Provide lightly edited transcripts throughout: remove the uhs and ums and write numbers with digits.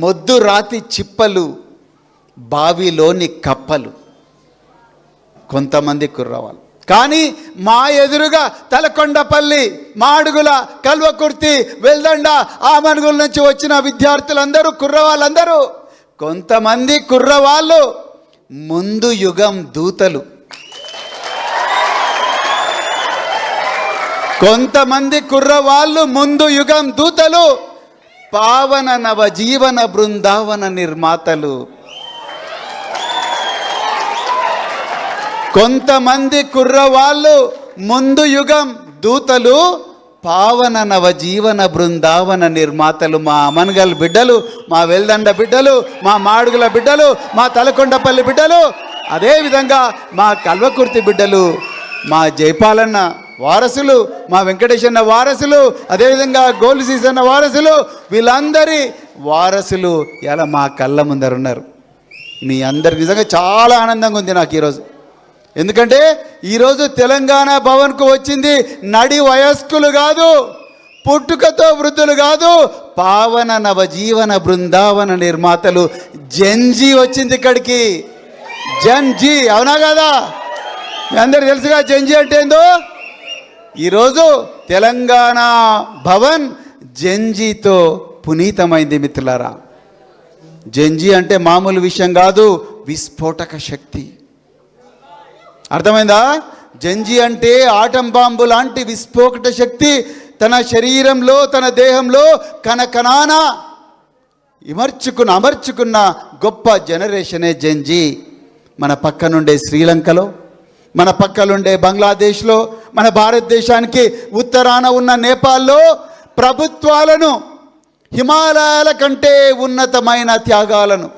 మొద్దు రాతి చిప్పలు, బావిలోని కప్పలు కొంతమంది కుర్రవాళ్ళు. కానీ మా ఎదురుగా తలకొండపల్లి, మాడుగుల, కల్వకుర్తి, వెల్దండ, ఆమనుగుల నుంచి వచ్చిన విద్యార్థులందరూ, కుర్రవాళ్ళందరూ, కొంతమంది కుర్రవాళ్ళు ముందు యుగం దూతలు, కొంతమంది కుర్రవాళ్ళు ముందు యుగం దూతలు, పావన నవ జీవన బృందావన నిర్మాతలు. కొంతమంది కుర్రవాళ్ళు ముందు యుగం దూతలు, పావన నవ జీవన బృందావన నిర్మాతలు. మా అమన్గల్ బిడ్డలు, మా వెల్దండ బిడ్డలు, మా మాడుగుల బిడ్డలు, మా తలకొండపల్లి బిడ్డలు, అదేవిధంగా మా కల్వకుర్తి బిడ్డలు, మా జైపాలన్న వారసులు, మా వెంకటేశన్న వారసులు, అదేవిధంగా గోల్డ్ సీసన్న వారసులు, వీళ్ళందరి వారసులు ఇలా మా కళ్ళ ముందర ఉన్నారు. మీ అందరికి నిజంగా చాలా ఆనందంగా ఉంది నాకు ఈరోజు. ఎందుకంటే ఈరోజు తెలంగాణ భవన్కు వచ్చింది నడి వయస్కులు కాదు, పుట్టుకతో వృద్ధులు కాదు, పావన నవజీవన బృందావన నిర్మాతలు జెన్జీ వచ్చింది ఇక్కడికి. జెన్జీ, అవునా కదా? మీ అందరికి తెలుసుగా జెన్జీ అంటే ఏందో. ఈరోజు తెలంగాణ భవన్ జెన్జీతో పునీతమైంది మిత్రులారా. జెన్జీ అంటే మామూలు విషయం కాదు, విస్ఫోటక శక్తి. అర్థమైందా? జెన్జీ అంటే ఆటం బాంబు లాంటి విస్ఫోటక శక్తి తన శరీరంలో, తన దేహంలో కణకణాన అమర్చుకున్న గొప్ప జనరేషనే జెన్జీ. మన పక్కనుండే శ్రీలంకలో, మన పక్కనుండే బంగ్లాదేశ్లో, మన భారతదేశానికి ఉత్తరాన ఉన్న నేపాల్లో ప్రభుత్వాలను, హిమాలయాల కంటే ఉన్నతమైన త్యాగాలను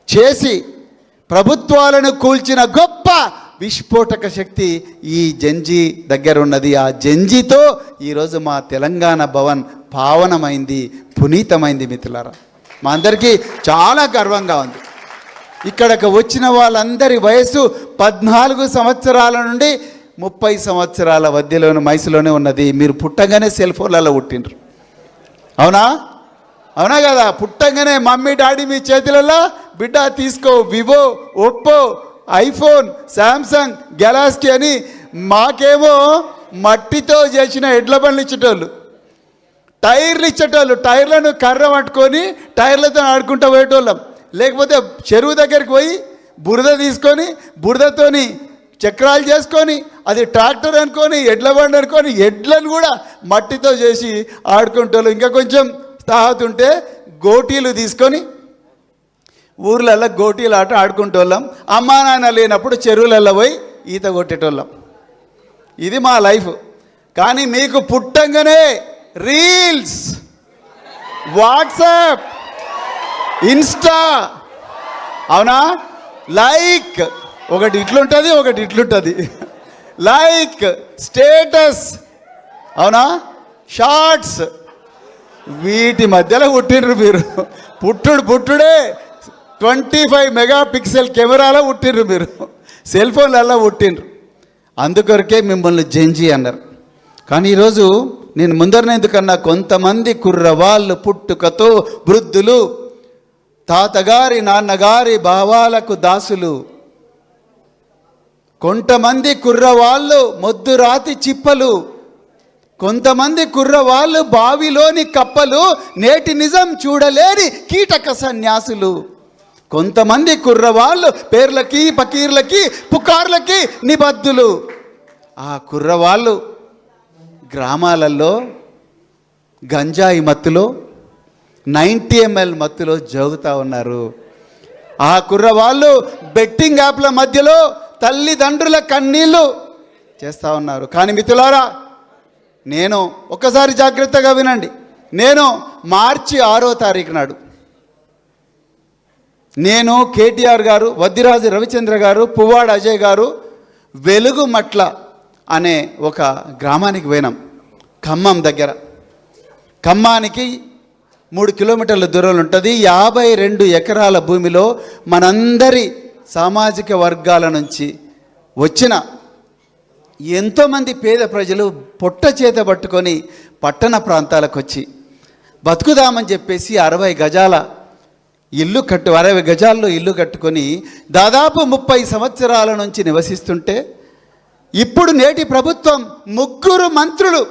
చేసి ప్రభుత్వాలను కూల్చిన గొప్ప విస్ఫోటక శక్తి ఈ జెన్జీ దగ్గర ఉన్నది. ఆ జెన్జీతో ఈరోజు మా తెలంగాణ భవన్ పావనమైంది, పునీతమైంది మిత్రులారా. మా అందరికీ చాలా గర్వంగా ఉంది. ఇక్కడికి వచ్చిన వాళ్ళందరి వయసు 14 సంవత్సరాల నుండి 30 సంవత్సరాల మధ్యలోని వయసులోనే ఉన్నది. మీరు పుట్టగానే సెల్ ఫోన్లలో పుట్టిండ్రు, అవునా? అవునా కదా? పుట్టంగానే మమ్మీ డాడీ మీ చేతులలో బిడ్డ తీసుకో, Vivo, Oppo, iPhone, Samsung, Galaxy అని. మాకేమో మట్టితో చేసిన ఎడ్ల బండ్లు ఇచ్చేటోళ్ళు, టైర్లు ఇచ్చేటోళ్ళు. టైర్లను కర్ర పట్టుకొని టైర్లతో ఆడుకుంటూ పోయేటోళ్ళం. లేకపోతే చెరువు దగ్గరికి పోయి బురద తీసుకొని, బురదతోని చక్రాలు చేసుకొని, అది ట్రాక్టర్ అనుకొని, ఎడ్ల బండి అనుకొని, ఎడ్లను కూడా మట్టితో చేసి ఆడుకుంటోళ్ళు. ఇంకా కొంచెం తాగుతుంటే గోటీలు తీసుకొని ఊర్లలో గోటీలు ఆట ఆడుకుంటోళ్ళం. అమ్మా నాన్న లేనప్పుడు చెరువులలో పోయి ఈత కొట్టేటోళ్ళం. ఇది మా లైఫ్. కానీ మీకు పుట్టంగానే రీల్స్, వాట్సాప్, ఇన్స్టా, అవునా? లైక్ ఒకటి ఇట్లుంటుంది, ఒకటి ఇట్లుంటుంది. లైక్, స్టేటస్, అవునా? షార్ట్స్, వీటి మధ్యలో పుట్టిండ్రు మీరు. పుట్టుడే 25 మెగాపిక్సెల్ కెమెరాలో పుట్టిండ్రు మీరు, సెల్ ఫోన్లలో పుట్టిండ్రు. అందుకొరకే మిమ్మల్ని జెన్జీ అన్నారు. కానీ ఈరోజు నేను ముందరనే ఎందుకన్నా, కొంతమంది కుర్రవాళ్ళు పుట్టుకతో వృద్ధులు, తాతగారి నాన్నగారి భావాలకు దాసులు. కొంతమంది కుర్రవాళ్ళు మొద్దు రాతి చిప్పలు, కొంతమంది కుర్రవాళ్ళు బావిలోని కప్పలు, నేటి నిజం చూడలేని కీటక సన్యాసులు. కొంతమంది కుర్రవాళ్ళు పేర్లకి, పకీర్లకి, పుకార్లకి నిబద్ధులు. ఆ కుర్రవాళ్ళు గ్రామాలలో గంజాయి మత్తులో, 90 ml మత్తులో జోగుతూ ఉన్నారు. ఆ కుర్రవాళ్ళు బెట్టింగ్ యాప్ల మధ్యలో తల్లిదండ్రుల కన్నీళ్ళు చేస్తూ ఉన్నారు. కానీ మిత్రులారా, నేను ఒక్కసారి జాగ్రత్తగా వినండి. నేను మార్చి 6వ తారీఖు నాడు నేను, కేటీఆర్ గారు, వద్దిరాజు రవిచంద్ర గారు, పువ్వాడ అజయ్ గారు వెలుగుమట్ల అనే ఒక గ్రామానికి పోయినాం. ఖమ్మం దగ్గర. ఖమ్మానికి 3 కిలోమీటర్ల దూరంలో ఉంటుంది. 52 ఎకరాల భూమిలో మనందరి సామాజిక వర్గాల నుంచి వచ్చిన ఎంతోమంది పేద ప్రజలు పొట్ట చేత పట్టుకొని పట్టణ ప్రాంతాలకు వచ్చి బతుకుదామని చెప్పేసి 60 గజాల ఇల్లు 60 గజాల్లో ఇల్లు కట్టుకొని దాదాపు 30 సంవత్సరాల నుంచి నివసిస్తుంటే ఇప్పుడు నేటి ప్రభుత్వం 3 మంత్రులు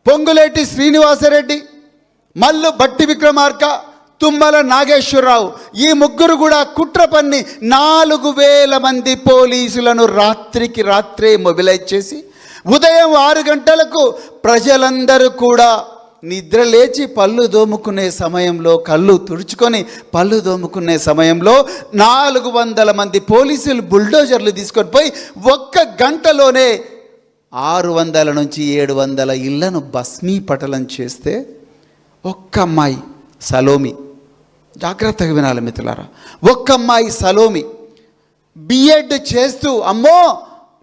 పొంగులేటి శ్రీనివాసరెడ్డి, మల్లు భట్టి విక్రమార్క, తుమ్మల నాగేశ్వరరావు ఈ 3 కూడా కుట్ర పన్ని 4000 మంది పోలీసులను రాత్రికి రాత్రే మొబిలైజ్ చేసి ఉదయం 6 గంటలకు ప్రజలందరూ కూడా నిద్ర లేచి పళ్ళు దోముకునే సమయంలో, కళ్ళు తుడుచుకొని పళ్ళు దోముకునే సమయంలో 400 మంది పోలీసులు బుల్డోజర్లు తీసుకొని పోయి 1 గంటలోనే 600 నుంచి 700 ఇళ్లను భస్మీపటలం చేస్తే ఒక్క అమ్మాయి సలోమి, జాగ్రత్తగా వినాలి మిత్రులారా, ఒక్క అమ్మాయి సలోమి బిఎడ్ చేస్తూ అమ్మో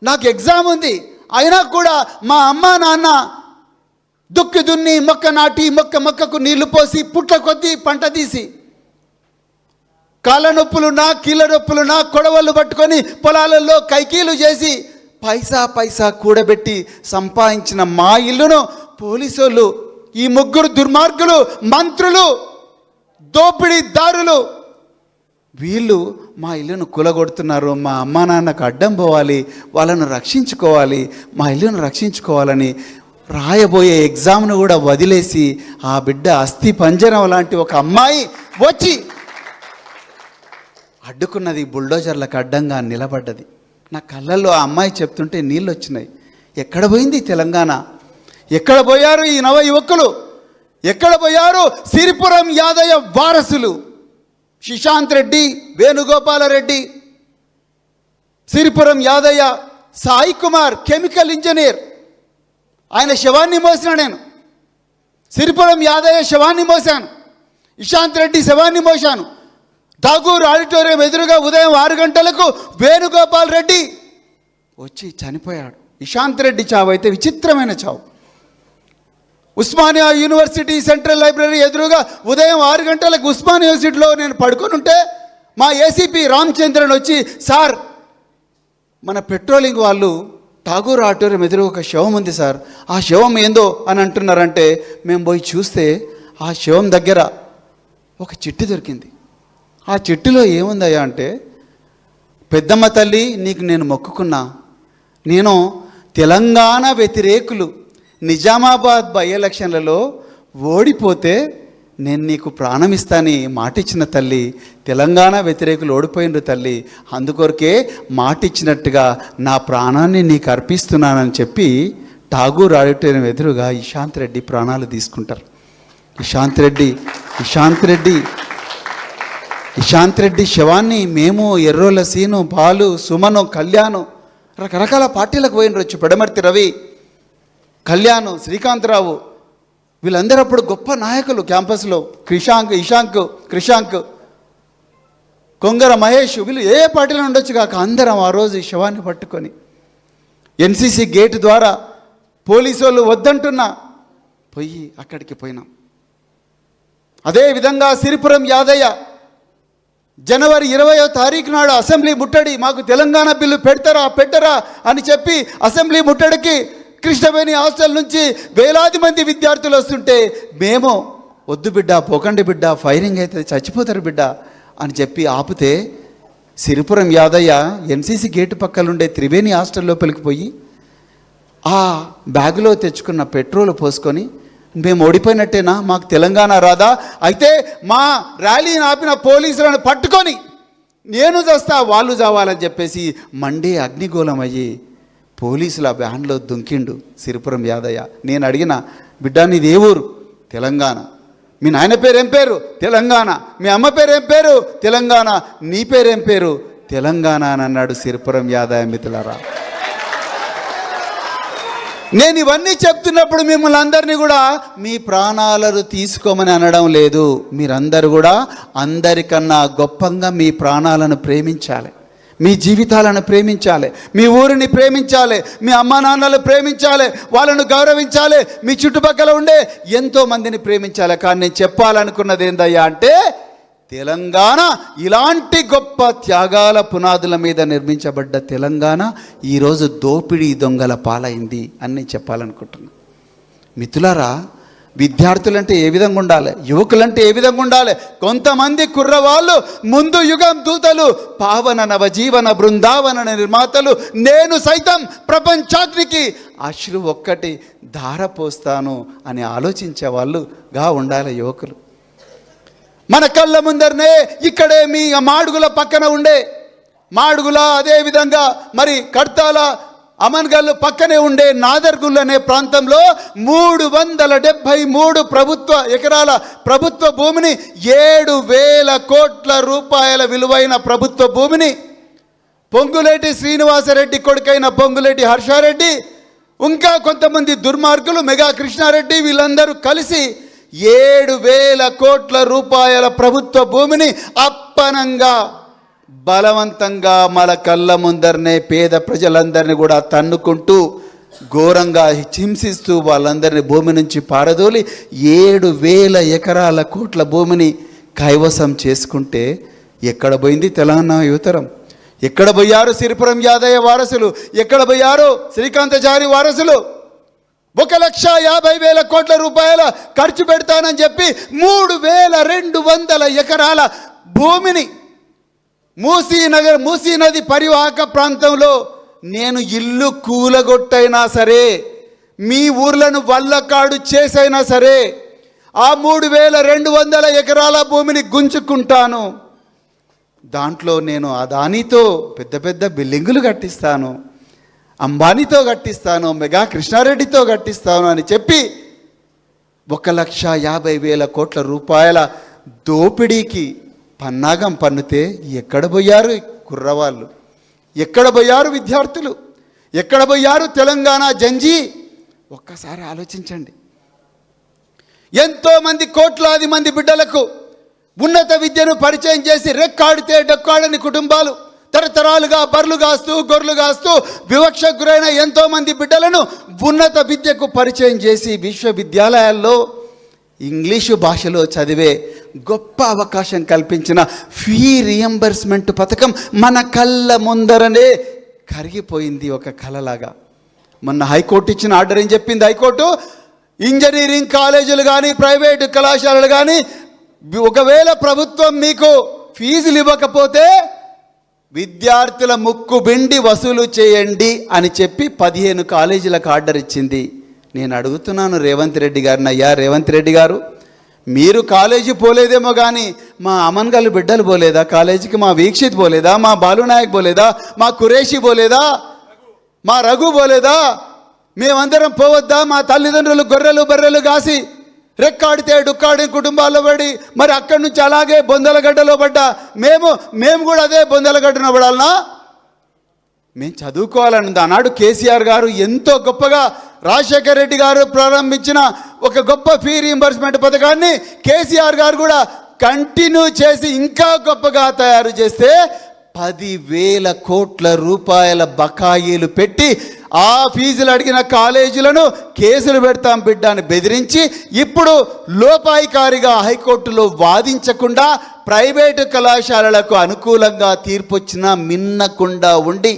నాకు ఎగ్జామ్ ఉంది అయినా కూడా మా అమ్మ నాన్న దుక్కి దున్ని మొక్క నాటి మొక్కకు నీళ్లు పోసి పుట్ల కొద్దీ పంట తీసి కాళ్ళ నొప్పులున్నా కీళ్ళ నొప్పులున్నా కొడవళ్ళు పట్టుకొని పొలాలలో కైకీలు చేసి పైసా కూడబెట్టి సంపాదించిన మా ఇల్లును పోలీసులు ఈ 3 దుర్మార్గులు, మంత్రులు, దోపిడీదారులు వీళ్ళు మా ఇల్లును కూలగొడుతున్నారు. మా అమ్మా నాన్నకు అడ్డం పోవాలి, వాళ్ళను రక్షించుకోవాలి, మా ఇల్లును రక్షించుకోవాలని రాయబోయే ఎగ్జామ్ను కూడా వదిలేసి ఆ బిడ్డ అస్థి పంజరం లాంటి ఒక అమ్మాయి వచ్చి అడ్డుకున్నది, బుల్డోజర్లకు అడ్డంగా నిలబడ్డది. నా కళ్ళల్లో ఆ అమ్మాయి చెప్తుంటే నీళ్ళు వచ్చినాయి. ఎక్కడ పోయింది తెలంగాణ? ఎక్కడ పోయారు ఈ నవ యువకులు? ఎక్కడ పోయారు సిరిపురం యాదయ్య వారసులు? శశాంత్ రెడ్డి, వేణుగోపాలరెడ్డి, సిరిపురం యాదయ్య, సాయి కుమార్ కెమికల్ ఇంజనీర్, ఆయన శవాన్ని మోసిన నేను. సిరిపురం యాదయ్య శవాన్ని మోసాను, ఇషాంత్ రెడ్డి శవాన్ని మోసాను. ఠాగూర్ ఆడిటోరియం ఎదురుగా ఉదయం 6 గంటలకు వేణుగోపాల్ రెడ్డి వచ్చి చనిపోయాడు. ఇషాంత్ రెడ్డి చావు అయితే విచిత్రమైన చావు. ఉస్మానియా యూనివర్సిటీ సెంట్రల్ లైబ్రరీ ఎదురుగా ఉదయం 6 గంటలకు ఉస్మానియా యూనివర్సిటీలో నేను పడుకొని ఉంటే మా ఏసీపీ రామచంద్రన్ వచ్చి, సార్ మన పెట్రోలింగ్ వాళ్ళు ఠాగూర్ ఆడిటోరియం ఎదురు ఒక శవం ఉంది సార్, ఆ శవం ఏందో అని అంటున్నారంటే మేము పోయి చూస్తే ఆ శవం దగ్గర ఒక చిట్టి దొరికింది. ఆ చిట్టిలో ఏముందయ్యా అంటే, పెద్దమ్మ తల్లి నీకు నేను మొక్కుకున్నా, నేను తెలంగాణ వ్యతిరేకులు నిజామాబాద్ బై ఎలక్షన్లలో ఓడిపోతే నేను నీకు ప్రాణం ఇస్తాని మాటిచ్చిన తల్లి, తెలంగాణ వ్యతిరేకులు ఓడిపోయినరు తల్లి, అందుకొరకే మాటిచ్చినట్టుగా నా ప్రాణాన్ని నీకు అర్పిస్తున్నానని చెప్పి ఠాగూర్ ఆడిటోరియం ఎదురుగా ఇషాంత్ రెడ్డి ప్రాణాలు తీసుకుంటారు. ఇషాంత్ రెడ్డి శవాన్ని మేము, ఎర్రోల సీను, బాలు, సుమను, కళ్యాణ్ రకరకాల పార్టీలకు పోయినరు. వచ్చి పెడమర్తి రవి, కళ్యాణ్, శ్రీకాంతరావు వీళ్ళందరూ అప్పుడు గొప్ప నాయకులు క్యాంపస్లో. క్రిషాంక్, కొంగర మహేష్ వీళ్ళు ఏ పార్టీలో ఉండొచ్చు కాక అందరం ఆ రోజు ఈ శవాన్ని పట్టుకొని ఎన్సీసీ గేట్ ద్వారా పోలీసు వాళ్ళు వద్దంటున్నా పోయి అక్కడికి పోయినాం. అదేవిధంగా సిరిపురం యాదయ్య జనవరి 20వ తారీఖు నాడు అసెంబ్లీ ముట్టడి, మాకు తెలంగాణ బిల్లు పెట్టరా అని చెప్పి అసెంబ్లీ ముట్టడికి కృష్ణవేణి హాస్టల్ నుంచి వేలాది మంది విద్యార్థులు వస్తుంటే మేము వద్దు బిడ్డ, పోకండి బిడ్డ, ఫైరింగ్ అయితే చచ్చిపోతారు బిడ్డ అని చెప్పి ఆపితే సిరిపురం యాదయ్య ఎన్సీసీ గేటు పక్కలుండే త్రివేణి హాస్టల్ లోపలికి పోయి ఆ బ్యాగులో తెచ్చుకున్న పెట్రోల్ పోసుకొని, మేము ఓడిపోయినట్టేనా, మాకు తెలంగాణ రాదా, అయితే మా ర్యాలీని ఆపిన పోలీసులను పట్టుకొని నేను చేస్తా వాళ్ళు చావాలని చెప్పేసి మండే అగ్నిగోళం అయ్యి పోలీసుల వ్యాన్లో దుంకిండు సిరిపురం యాదయ్య. నేను అడిగిన, బిడ్డ నీది ఏ ఊరు? తెలంగాణ. మీ నాయన పేరు ఏం పేరు? తెలంగాణ. మీ అమ్మ పేరు ఏం పేరు? తెలంగాణ. నీ పేరేం పేరు? తెలంగాణ అని అన్నాడు సిరిపురం యాదయ్య. మిత్రులారా, నేను ఇవన్నీ చెప్తున్నప్పుడు మిమ్మల్ని అందరినీ కూడా మీ ప్రాణాలను తీసుకోమని అనడం లేదు. మీరందరూ కూడా అందరికన్నా గొప్పగా మీ ప్రాణాలను ప్రేమించాలి, మీ జీవితాలను ప్రేమించాలి, మీ ఊరిని ప్రేమించాలి, మీ అమ్మా నాన్నలు ప్రేమించాలి, వాళ్ళను గౌరవించాలి, మీ చుట్టుపక్కల ఉండే ఎంతో మందిని ప్రేమించాలి. కానీ నేను చెప్పాలనుకున్నది ఏందయ్యా అంటే, తెలంగాణ ఇలాంటి గొప్ప త్యాగాల పునాదుల మీద నిర్మించబడ్డ తెలంగాణ ఈరోజు దోపిడీ దొంగల పాలైంది అని నేను చెప్పాలనుకుంటున్నాను. మిత్రులారా, విద్యార్థులంటే ఏ విధంగా ఉండాలి, యువకులంటే ఏ విధంగా ఉండాలి? కొంతమంది కుర్రవాళ్ళు ముందు యుగం దూతలు, పావన నవజీవన బృందావన నిర్మాతలు, నేను సైతం ప్రపంచాగ్నికి అశ్రు ఒక్కటి ధారపోస్తాను అని ఆలోచించే వాళ్ళుగా ఉండాలి యువకులు. మన కళ్ళ ముందరనే ఇక్కడే మీ మాడుగుల పక్కన ఉండే మాడుగుల, అదేవిధంగా మరి కడ్తాల, అమన్గల్ పక్కనే ఉండే నాదర్గుల్ అనే ప్రాంతంలో 373 ఎకరాల ప్రభుత్వ భూమిని, 7,000 కోట్ల రూపాయల విలువైన ప్రభుత్వ భూమిని పొంగులేటి శ్రీనివాసరెడ్డి కొడుకైన పొంగులేటి హర్షారెడ్డి, ఇంకా కొంతమంది దుర్మార్గులు మెగా కృష్ణారెడ్డి, వీళ్ళందరూ కలిసి 7,000 కోట్ల రూపాయల ప్రభుత్వ భూమిని అప్పనంగా బలవంతంగా మన కళ్ళ ముందరనే పేద ప్రజలందరినీ కూడా తన్నుకుంటూ ఘోరంగా హింసిస్తూ వాళ్ళందరినీ భూమి నుంచి పారదోలి 7,000 ఎకరాల కోట్ల భూమిని కైవసం చేసుకుంటే ఎక్కడ పోయింది తెలంగాణ యువతరం? ఎక్కడ పోయారు సిరిపురం యాదయ్య వారసులు? ఎక్కడ పోయారు శ్రీకాంతచారి వారసులు? 1,50,000 కోట్ల రూపాయల ఖర్చు పెడతానని చెప్పి 3,200 ఎకరాల భూమిని మూసీ నది పరివాహక ప్రాంతంలో నేను ఇల్లు కూలగొట్టైనా సరే, మీ ఊర్లను వల్లకాడు చేసైనా సరే ఆ 3,200 ఎకరాల భూమిని గుంజుకుంటాను. దాంట్లో నేను అదానితో పెద్ద పెద్ద బిల్డింగులు కట్టిస్తాను, అంబానీతో కట్టిస్తాను, మెగా కృష్ణారెడ్డితో కట్టిస్తాను అని చెప్పి 1,50,000 కోట్ల రూపాయల దోపిడీకి పన్నాగం పన్నుతే ఎక్కడ పోయారు కుర్రవాళ్ళు? ఎక్కడ పోయారు విద్యార్థులు? ఎక్కడ పోయారు తెలంగాణ జంజీ? ఒక్కసారి ఆలోచించండి. ఎంతోమంది కోట్లాది మంది బిడ్డలకు ఉన్నత విద్యను పరిచయం చేసి రెక్కాడితే డొక్కాడని కుటుంబాలు తరతరాలుగా బర్లు కాస్తూ గొర్రెలు కాస్తూ వివక్షకు గురైన ఎంతోమంది బిడ్డలను ఉన్నత విద్యకు పరిచయం చేసి విశ్వవిద్యాలయాల్లో ఇంగ్లీషు భాషలో చదివే గొప్ప అవకాశం కల్పించిన ఫీ రియంబర్స్మెంట్ పథకం మన కళ్ళ ముందరనే కరిగిపోయింది ఒక కలలాగా. మొన్న హైకోర్టు ఇచ్చిన ఆర్డర్ ఏం చెప్పింది? హైకోర్టు ఇంజనీరింగ్ కాలేజీలు కానీ ప్రైవేటు కళాశాలలు కానీ ఒకవేళ ప్రభుత్వం మీకు ఫీజులు ఇవ్వకపోతే విద్యార్థుల ముక్కు బిండి వసూలు చేయండి అని చెప్పి 15 కాలేజీలకు ఆర్డర్ ఇచ్చింది. నేను అడుగుతున్నాను రేవంత్ రెడ్డి గారిని, అయ్యా రేవంత్ రెడ్డి గారు, మీరు కాలేజీ పోలేదేమో కానీ మా అమన్గల్ బిడ్డలు పోలేదా కాలేజీకి? మా వీక్షిత్ పోలేదా? మా బాలునాయక్ పోలేదా? మా కురేషి పోలేదా? మా రఘు పోలేదా? మేమందరం పోవద్దా? మా తల్లిదండ్రులు గొర్రెలు బర్రెలు కాసి రెక్కాడితే డుక్కాడి కుటుంబాల్లో పడి మరి అక్కడి నుంచి అలాగే బొందలగడ్డలో పడ్డా మేము కూడా అదే బొందలగడ్డన పడాలనా? మేము చదువుకోవాలని ఆనాడు కేసీఆర్ గారు ఎంతో గొప్పగా రాజశేఖర రెడ్డి గారు ప్రారంభించిన ఒక గొప్ప ఫీ రీయింబర్స్మెంట్ పథకాన్ని కేసీఆర్ గారు కూడా కంటిన్యూ చేసి ఇంకా గొప్పగా తయారు చేస్తే 10,000 కోట్ల రూపాయల బకాయిలు పెట్టి ఆ ఫీజులు అడిగిన కాలేజీలను కేసులు పెడతాం బిడ్డ అని బెదిరించి ఇప్పుడు లోపాయికారిగా హైకోర్టులో వాదించకుండా ప్రైవేటు కళాశాలలకు అనుకూలంగా తీర్పొచ్చినా మిన్నకుండా ఉండి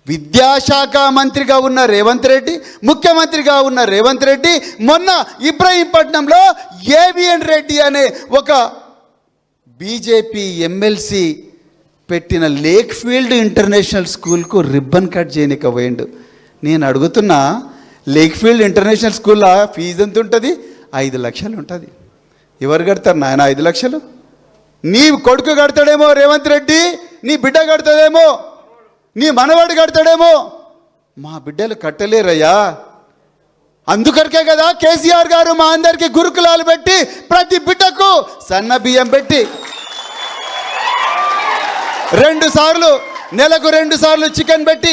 విద్యాశాఖ మంత్రిగా ఉన్న రేవంత్ రెడ్డి, ముఖ్యమంత్రిగా ఉన్న రేవంత్ రెడ్డి మొన్న ఇబ్రహీంపట్నంలో ఏవిఎన్ రెడ్డి అనే ఒక బీజేపీ ఎమ్మెల్సీ పెట్టిన లేక్ ఫీల్డ్ ఇంటర్నేషనల్ స్కూల్కు రిబ్బన్ కట్ చేయనిక పోయిండు. నేను అడుగుతున్నా, లేక్ ఫీల్డ్ ఇంటర్నేషనల్ స్కూల్లో ఫీజు ఎంత ఉంటుంది? 5 లక్షలు ఉంటుంది. ఎవరు కడతారు నాయన 5 లక్షలు? నీ కొడుకు కడతాడేమో రేవంత్ రెడ్డి, నీ బిడ్డ కడతాడేమో, నీ మనవాడు కడతాడేమో, మా బిడ్డలు కట్టలేరయ్యా. అందుకరికే కదా కేసీఆర్ గారు మా అందరికీ గురుకులాలు పెట్టి ప్రతి బిడ్డకు సన్న బియ్యం పెట్టి 2 సార్లు నెలకు 2 సార్లు చికెన్ పెట్టి,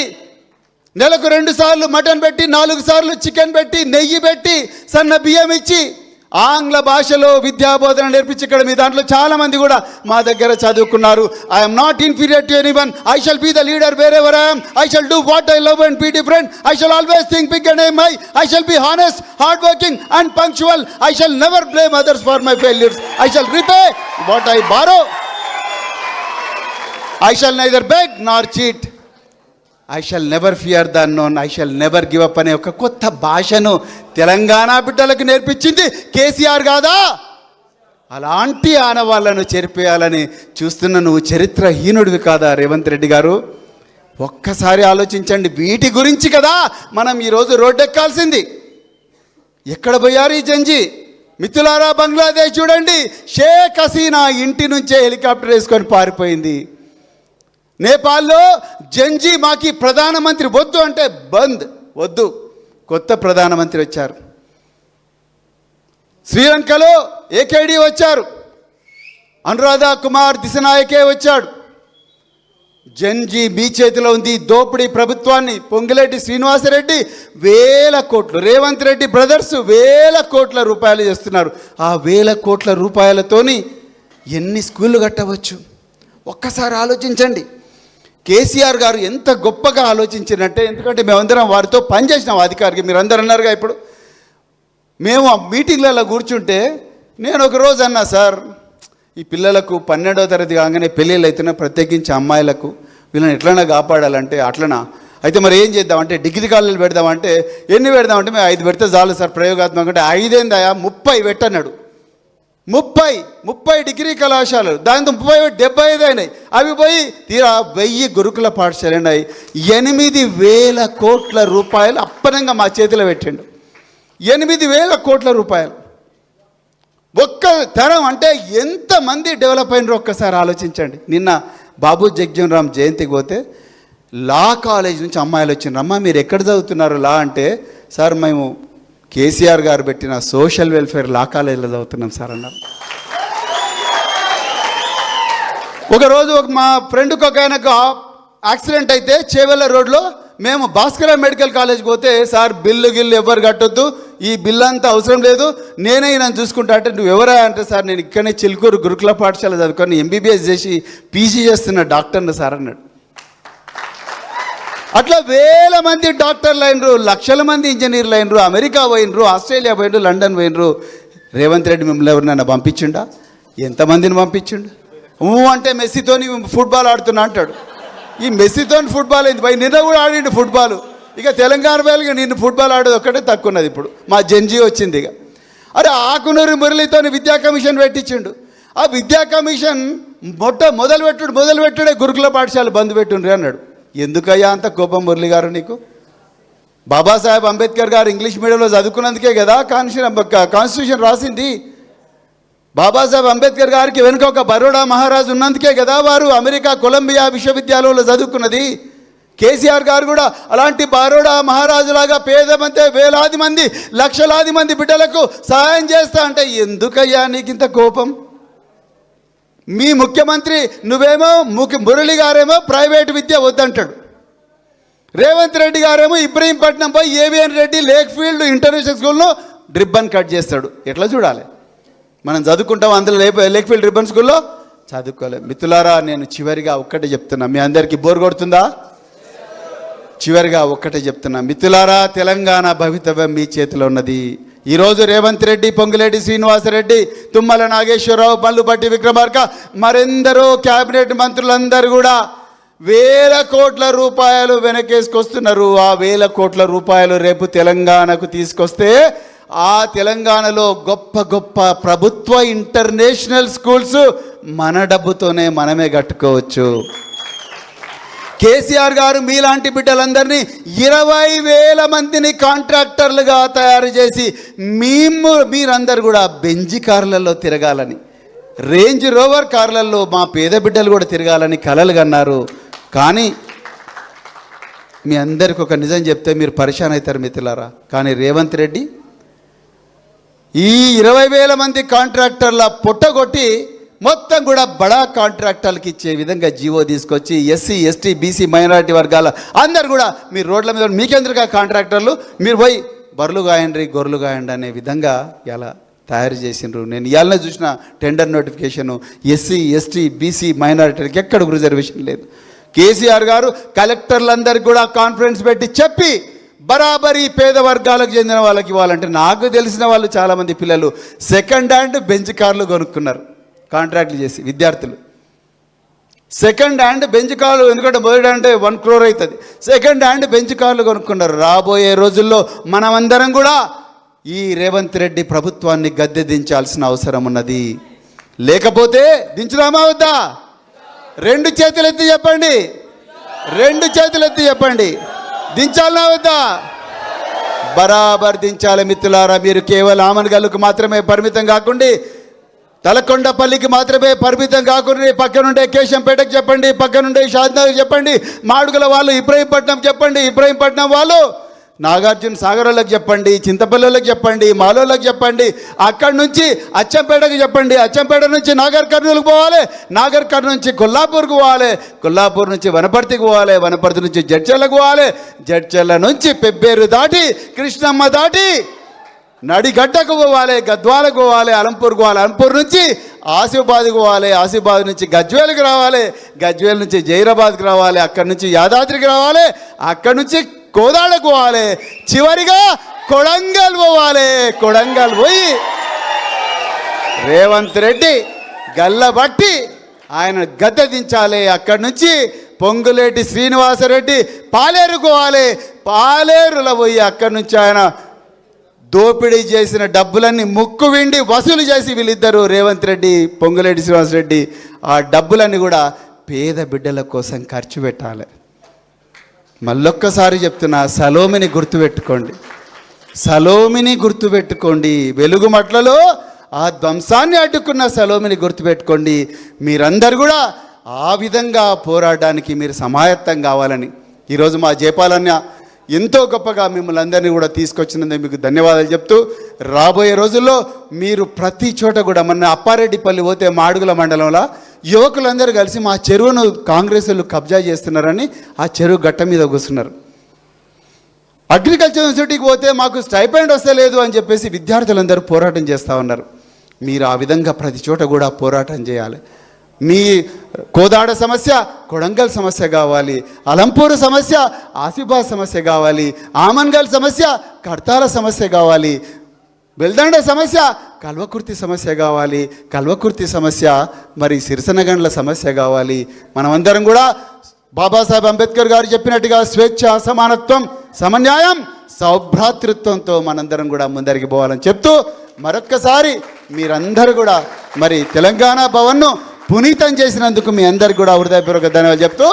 నెలకు 2 సార్లు మటన్ పెట్టి, 4 సార్లు చికెన్ పెట్టి, నెయ్యి పెట్టి, సన్న బియ్యం ఇచ్చి ఆంగ్ల భాషలో విద్యాబోధన నేర్పించి ఇక్కడ మీ దాంట్లో చాలామంది కూడా మా దగ్గర చదువుకున్నారు. I'm not inferior to anyone. I shall be the leader wherever I am. I shall do what I love and be different. I shall always think big and aim high. I shall be honest, hard working and punctual. I shall never blame others for my failures. I shall repay what I borrow. I shall neither beg nor cheat. I shall never fear the unknown, I shall never give up అనే ఒక కొత్త భాషను తెలంగాణ బిడ్డలకు నేర్పించింది కేసీఆర్ కాదా? అలాంటి ఆనవాళ్లను చెరిపేయాలని చూస్తున్న నువ్వు చరిత్రహీనుడివి కాదా రేవంత్ రెడ్డి గారు? ఒక్కసారి ఆలోచించండి. వీటి గురించి కదా మనం ఈరోజు రోడ్డెక్కాల్సింది. ఎక్కడ పోయారు ఈ జంజీ? మిత్రులారా, బంగ్లాదేశ్ చూడండి, షేక్ హసీనా ఇంటి నుంచే హెలికాప్టర్ వేసుకొని పారిపోయింది. నేపాల్లో జంజీ మాకి ప్రధానమంత్రి వద్దు అంటే బంద్, వద్దు, కొత్త ప్రధానమంత్రి వచ్చారు. శ్రీలంకలో ఏకేడి వచ్చారు, అనురాధ కుమార్ దిశనాయకే వచ్చాడు. జంజీ మీ చేతిలో ఉంది. దోపిడీ ప్రభుత్వాన్ని పొంగిరెడ్డి శ్రీనివాసరెడ్డి వేల కోట్లు, రేవంత్ రెడ్డి బ్రదర్స్ వేల కోట్ల రూపాయలు చేస్తున్నారు. ఆ వేల కోట్ల రూపాయలతోని ఎన్ని స్కూళ్ళు కట్టవచ్చు? ఒక్కసారి ఆలోచించండి. కేసీఆర్ గారు ఎంత గొప్పగా ఆలోచించినట్టే, ఎందుకంటే మేమందరం వారితో పనిచేసినాం అధికారికి. మీరు అందరు అన్నారుగా, ఇప్పుడు మేము ఆ మీటింగ్లలో కూర్చుంటే నేను ఒకరోజు అన్నా, సార్ ఈ పిల్లలకు 12వ తరగతి కాగానే పెళ్ళిళ్ళు అవుతున్నా, ప్రత్యేకించి అమ్మాయిలకు, వీళ్ళని ఎట్లన్నా కాపాడాలంటే అట్లనా, అయితే మరి ఏం చేద్దామంటే డిగ్రీ కాలేజీలు పెడదామంటే ఎన్ని పెడదామంటే మేము 5 పెడితే చాలు సార్ ప్రయోగాత్మక అంటే 5 ఏందా 30 పెట్టన్నాడు. 30 డిగ్రీ కళాశాలలు, దాంతో 70 అయినాయి. అవి పోయి తీరా 1000 గురుకుల పాఠశాలలు ఉన్నాయి. 8,000 కోట్ల రూపాయలు అప్పనంగా మా చేతిలో పెట్టిండు. 8,000 కోట్ల రూపాయలు ఒక్క తరం అంటే ఎంతమంది డెవలప్ అయినరో ఒక్కసారి ఆలోచించండి. నిన్న బాబు జగ్జీవన్ రామ్ జయంతికి పోతే లా కాలేజ్ నుంచి అమ్మాయిలు వచ్చిండ్రు. అమ్మ మీరు ఎక్కడ చదువుతున్నారు లా అంటే, సార్ మేము కేసీఆర్ గారు పెట్టిన సోషల్ వెల్ఫేర్ లా కాలేజీలో చదువుతున్నాం సార్ అన్నారు. ఒకరోజు మా ఫ్రెండ్కి ఒక ఆయనకు యాక్సిడెంట్ అయితే చేవెళ్ళ రోడ్లో మేము భాస్కర మెడికల్ కాలేజ్కి పోతే, సార్ బిల్లు ఎవరు కట్టొద్దు, ఈ బిల్లు అంతా అవసరం లేదు, నేనే నన్ను చూసుకుంటా అంటే, నువ్వు ఎవరా అంటే, సార్ నేను ఇక్కడనే చిలుకూరు గురుకుల పాఠశాల చదువుకొని ఎంబీబీఎస్ చేసి పీజీ చేస్తున్న డాక్టర్ని సార్ అన్నాడు. అట్లా వేల మంది డాక్టర్లు అయినరు, లక్షల మంది ఇంజనీర్లు అయినరు, అమెరికా పోయినరు, ఆస్ట్రేలియా పోయినరు, లండన్ పోయినరు. రేవంత్ రెడ్డి మిమ్మల్ని ఎవరినైనా పంపించిండా? ఎంతమందిని పంపించిండు? అంటే మెస్సీతోని ఫుట్బాల్ ఆడుతున్నా అంటాడు. ఈ మెస్సీతోని ఫుట్బాల్ అయింది భయ్, నిన్న కూడా ఆడిండు ఫుట్బాల్. ఇక తెలంగాణ వేళగా నిన్ను ఫుట్బాల్ ఆడేది ఒక్కటే తక్కువ ఉన్నది. ఇప్పుడు మా జంజీ వచ్చింది. ఇక అరే ఆకునూరి మురళితోని విద్యా కమిషన్ పెట్టించిండు. ఆ విద్యా కమిషన్ మొదలుపెట్టుడే గురుకుల పాఠశాల బంద్ పెట్టుండ్రి అన్నాడు. ఎందుకయ్యా అంత కోపం మురళి గారు నీకు? బాబాసాహెబ్ అంబేద్కర్ గారు ఇంగ్లీష్ మీడియంలో చదువుకున్నందుకే కదా కాన్స్టిట్యూషన్ రాసింది. బాబాసాహెబ్ అంబేద్కర్ గారికి వెనుక ఒక బరోడా మహారాజు ఉన్నందుకే కదా వారు అమెరికా కొలంబియా విశ్వవిద్యాలయంలో చదువుకున్నది. కేసీఆర్ గారు కూడా అలాంటి బరోడా మహారాజులాగా వేలాది మంది లక్షలాది మంది బిడ్డలకు సహాయం చేస్తా అంటే ఎందుకయ్యా నీకింత కోపం? మీ ముఖ్యమంత్రి నువ్వేమో మురళి గారేమో ప్రైవేట్ విద్య వద్దంటాడు, రేవంత్ రెడ్డి గారేమో ఇబ్రహీంపట్నం పోయి AVN Reddy lake field international స్కూల్లో రిబ్బన్ కట్ చేస్తాడు. ఎట్లా చూడాలి? మనం చదువుకుంటాం, అందులో లేక్ ఫీల్డ్ రిబ్బన్ స్కూల్లో చదువుకోలేదు. మిత్రులారా, నేను చివరిగా ఒక్కటే చెప్తున్నా, మీ అందరికీ బోర్ కొడుతుందా? చివరిగా ఒక్కటే చెప్తున్నా మిత్రులారా, తెలంగాణ భవితవ్యం మీ చేతిలో ఉన్నది. ఈరోజు రేవంత్ రెడ్డి, పొంగులేటి శ్రీనివాసరెడ్డి, తుమ్మల నాగేశ్వరరావు, మల్లుపట్టి విక్రమార్క, మరెందరో క్యాబినెట్ మంత్రులందరూ కూడా వేల కోట్ల రూపాయలు వెనకేసుకొస్తున్నారు. ఆ వేల కోట్ల రూపాయలు రేపు తెలంగాణకు తీసుకొస్తే ఆ తెలంగాణలో గొప్ప గొప్ప ప్రభుత్వ ఇంటర్నేషనల్ స్కూల్స్ మన డబ్బుతోనే మనమే కట్టుకోవచ్చు. కేసీఆర్ గారు మీలాంటి బిడ్డలందరినీ 20,000 మందిని కాంట్రాక్టర్లుగా తయారు చేసి మీరందరూ కూడా బెంజి కార్లలో తిరగాలని, రేంజ్ రోవర్ కార్లలో మా పేద బిడ్డలు కూడా తిరగాలని కలలు కన్నారు. కానీ మీ అందరికి ఒక నిజం చెప్తే మీరు పరిశాన్ అవుతారు మిత్రులారా. కానీ రేవంత్ రెడ్డి ఈ 20,000 మంది కాంట్రాక్టర్ల పొట్టగొట్టి మొత్తం కూడా బడా కాంట్రాక్టర్లకు ఇచ్చే విధంగా జీవో తీసుకొచ్చి ఎస్సీ, ఎస్టీ, బీసీ, మైనారిటీ వర్గాల అందరు కూడా మీరు రోడ్ల మీద మీకెందుకుగా కాంట్రాక్టర్లు, మీరు పోయి బర్రెలు కాయండి, గొర్రెలు కాయండి అనే విధంగా ఇలా తయారు చేసినారు. నేను ఇవాళనే చూసిన tender notification SC, ST, BC, మైనారిటీలకు ఎక్కడ రిజర్వేషన్ లేదు. కేసీఆర్ గారు కలెక్టర్లందరికీ కూడా కాన్ఫరెన్స్ పెట్టి చెప్పి బరాబరి పేద వర్గాలకు చెందిన వాళ్ళకి ఇవ్వాలంటే, నాకు తెలిసిన వాళ్ళు చాలామంది పిల్లలు సెకండ్ హ్యాండ్ బెంచ్ కార్లు కొనుక్కున్నారు కాంట్రాక్ట్లు చేసి విద్యార్థులు. సెకండ్ హ్యాండ్ బెంచ్ కార్లు, ఎందుకంటే మొదటి అంటే 1 crore అవుతుంది. సెకండ్ హ్యాండ్ బెంచ్ కార్లు కొనుక్కున్నారు. రాబోయే రోజుల్లో మనమందరం కూడా ఈ రేవంత్ రెడ్డి ప్రభుత్వాన్ని గద్దె దించాల్సిన అవసరం ఉన్నది. లేకపోతే దించుదామా వద్దా? 2 చేతులు ఎత్తి చెప్పండి, 2 చేతులు ఎత్తి చెప్పండి, దించాలనా వద్దా? బరాబర్ దించాలి మిత్రులారా. మీరు కేవలం ఆమన్గల్లుకు మాత్రమే పరిమితం కాకుండా, తలకొండపల్లికి మాత్రమే పరిమితం కాకుండా పక్కనుండే కేశంపేటకు చెప్పండి, పక్కనుండే షాద్నగర్ చెప్పండి, మాడుగుల వాళ్ళు ఇబ్రహీంపట్నం చెప్పండి, ఇబ్రహీంపట్నం వాళ్ళు నాగార్జున సాగర్లకు చెప్పండి, చింతపల్లిలకు చెప్పండి, మాలోలకు చెప్పండి, అక్కడి నుంచి అచ్చంపేటకు చెప్పండి, అచ్చంపేట నుంచి నాగర్ కర్నూలుకు పోవాలి, నాగర్ కర్నూలు నుంచి కొల్లాపూర్కు పోవాలి, కొల్లాపూర్ నుంచి వనపర్తికి పోవాలి, వనపర్తి నుంచి జడ్చర్లకు పోవాలి, జడ్చర్ల నుంచి పెబ్బేరు దాటి కృష్ణమ్మ దాటి నడిగడ్డకు పోవాలి, గద్వాలకు పోవాలి, అలంపూర్కు పోవాలి, అలంపూర్ నుంచి ఆసిఫాబాద్కు పోవాలి, ఆసిఫాబాద్ నుంచి గజ్వేల్కి రావాలి, గజ్వేల్ నుంచి జైరాబాద్కి రావాలి, అక్కడి నుంచి యాదాద్రికి రావాలి, అక్కడి నుంచి కోదాడకు పోవాలి, చివరిగా కొడంగల్ పోవాలి. కొడంగల్ పోయి రేవంత్ రెడ్డి గల్లబట్టి ఆయన గద్దె దించాలి. అక్కడి నుంచి పొంగులేటి శ్రీనివాసరెడ్డి పాలేరుకు పోవాలి, పాలేరులో పోయి అక్కడి నుంచి ఆయన దోపిడీ చేసిన డబ్బులన్నీ ముక్కు విండి వసూలు చేసి వీళ్ళిద్దరూ రేవంత్ రెడ్డి, పొంగులేటి శ్రీనివాసరెడ్డి ఆ డబ్బులన్నీ కూడా పేద బిడ్డల కోసం ఖర్చు పెట్టాలి. మళ్ళొక్కసారి చెప్తున్నా, సలోమిని గుర్తుపెట్టుకోండి, సలోమిని గుర్తుపెట్టుకోండి. వెలుగుమట్లలో ఆ ధ్వంసాన్ని అడ్డుకున్న సలోమిని గుర్తుపెట్టుకోండి. మీరందరూ కూడా ఆ విధంగా పోరాడడానికి మీరు సమాయత్తం కావాలని ఈరోజు మా జయపాలన్న ఎంతో గొప్పగా మిమ్మల్ని అందరినీ కూడా తీసుకొచ్చినందుకు మీకు ధన్యవాదాలు చెప్తూ, రాబోయే రోజుల్లో మీరు ప్రతి చోట కూడా మన అప్పారెడ్డిపల్లి పోతే మాడుగుల మండలంలో యువకులందరూ కలిసి మా చెరువును కాంగ్రెస్ వాళ్ళు కబ్జా చేస్తున్నారని ఆ చెరువు గట్ట మీద కూర్చున్నారు. అగ్రికల్చర్ యూనివర్సిటీకి పోతే మాకు స్టైపెండ్ వస్తలేదు అని చెప్పేసి విద్యార్థులందరూ పోరాటం చేస్తూ ఉన్నారు. మీరు ఆ విధంగా ప్రతి చోట కూడా పోరాటం చేయాలి. మీ కోదాడ సమస్య కొడంగల్ సమస్య కావాలి, అలంపూర్ సమస్య ఆసిఫాబాద్ సమస్య కావాలి, ఆమన్గల్ సమస్య కడతాల సమస్య కావాలి, బెల్దండ సమస్య కల్వకుర్తి సమస్య కావాలి, కల్వకుర్తి సమస్య మరి సిరిసనగండ్ల సమస్య కావాలి. మనమందరం కూడా బాబాసాహెబ్ అంబేద్కర్ గారు చెప్పినట్టుగా స్వేచ్ఛ, సమానత్వం, సమన్యాయం, సౌభ్రాతృత్వంతో మనందరం కూడా ముందరికి పోవాలని చెప్తూ, మరొక్కసారి మీరందరూ కూడా మరి తెలంగాణ భవన్ను పునీతం చేసినందుకు మీ అందరికి కూడా హృదయపూర్వక ధన్యవాదాలు చెప్తూ